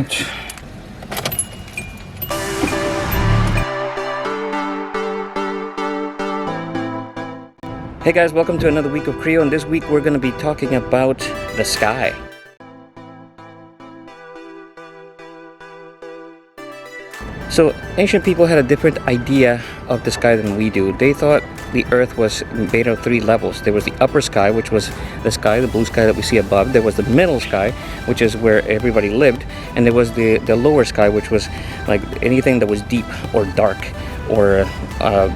out. Hey guys, welcome to another week of Creo, and this week we're going to be talking about the sky. So ancient people had a different idea of the sky than we do. They thought the earth was made of three levels. There was the upper sky, which was the sky, the blue sky that we see above. There was the middle sky, which is where everybody lived. And there was the lower sky, which was like anything that was deep or dark or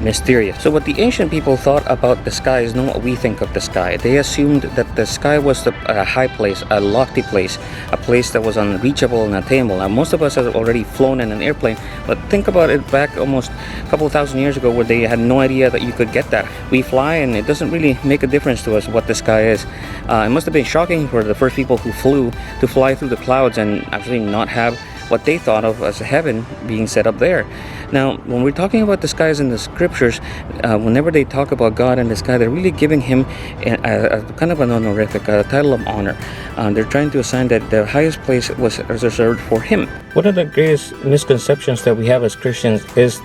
mysterious. So what the ancient people thought about the sky is not what we think of the sky. They assumed that the sky was a high place, a lofty place, a place that was unreachable and unattainable. Now most of us have already flown in an airplane, but think about it back almost a couple of thousand years ago where they had no idea that you could get that. We fly and it doesn't really make a difference to us what the sky is. It must have been shocking for the first people who flew to fly through the clouds and actually not have what they thought of as heaven being set up there. Now, when we're talking about the skies in the scriptures, whenever they talk about God in the sky, they're really giving him a kind of an honorific, a title of honor. They're trying to assign that the highest place was reserved for him. One of the greatest misconceptions that we have as Christians is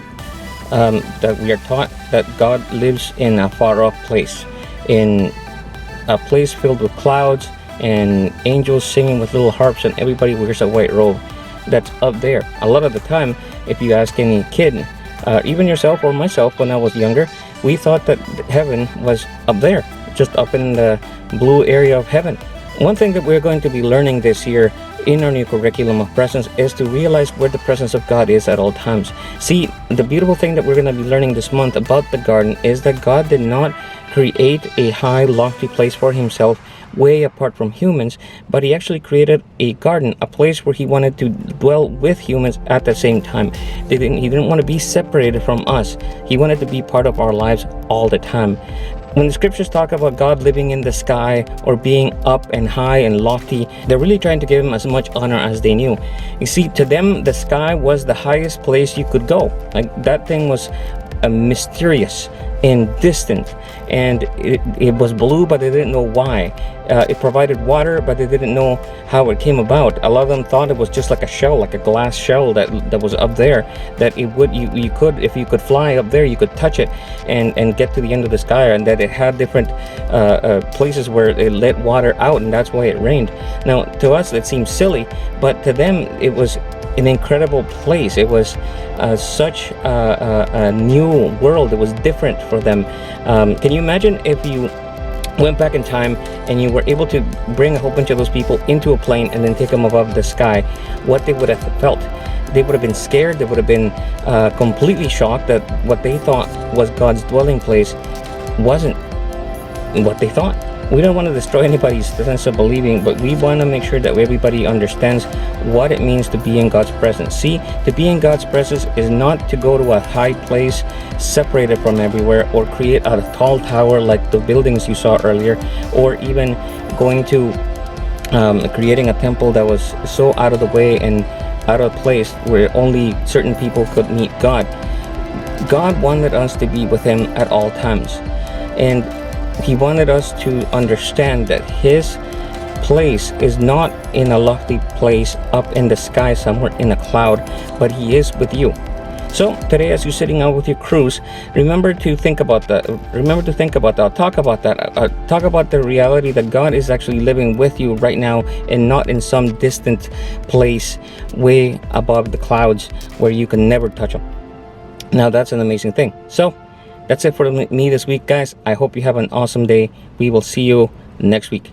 that we are taught that God lives in a far-off place, in a place filled with clouds and angels singing with little harps, and everybody wears a white robe. That's up there. A lot of the time, if you ask any kid, even yourself or myself when I was younger, we thought that heaven was up there, just up in the blue area of heaven. One thing that we're going to be learning this year in our new curriculum of presence is to realize where the presence of God is at all times. See, the beautiful thing that we're going to be learning this month about the garden is that God did not create a high, lofty place for himself way apart from humans, but he actually created a garden, a place where he wanted to dwell with humans at the same time. He didn't want to be separated from us. He wanted to be part of our lives all the time. When the scriptures talk about God living in the sky or being up and high and lofty, they're really trying to give him as much honor as they knew. You see, to them, the sky was the highest place you could go. Like, that thing was mysterious and distant, and it was blue, but they didn't know why. It provided water, but they didn't know how it came about. A lot of them thought it was just like a shell, like a glass shell that was up there, that it would you could, if you could fly up there, you could touch it and get to the end of the sky, and that it had different places where it let water out, and that's why it rained. Now to us it seems silly, but to them it was an incredible place. It was such a new world. It was different for them. Can you imagine if you went back in time and you were able to bring a whole bunch of those people into a plane and then take them above the sky, what they would have felt? They would have been scared. They would have been completely shocked that what they thought was God's dwelling place wasn't what they thought. We don't want to destroy anybody's sense of believing, but we want to make sure that everybody understands what it means to be in God's presence. See, to be in God's presence is not to go to a high place separated from everywhere, or create a tall tower like the buildings you saw earlier, or even going to creating a temple that was so out of the way and out of place where only certain people could meet God. God wanted us to be with him at all times, and he wanted us to understand that his place is not in a lofty place up in the sky somewhere in a cloud, but he is with you. So today, as you're sitting out with your cruise, remember to think about that. Talk about that. Talk about the reality that God is actually living with you right now, and not in some distant place way above the clouds where you can never touch him. Now that's an amazing thing. So that's it for me this week, guys. I hope you have an awesome day. We will see you next week.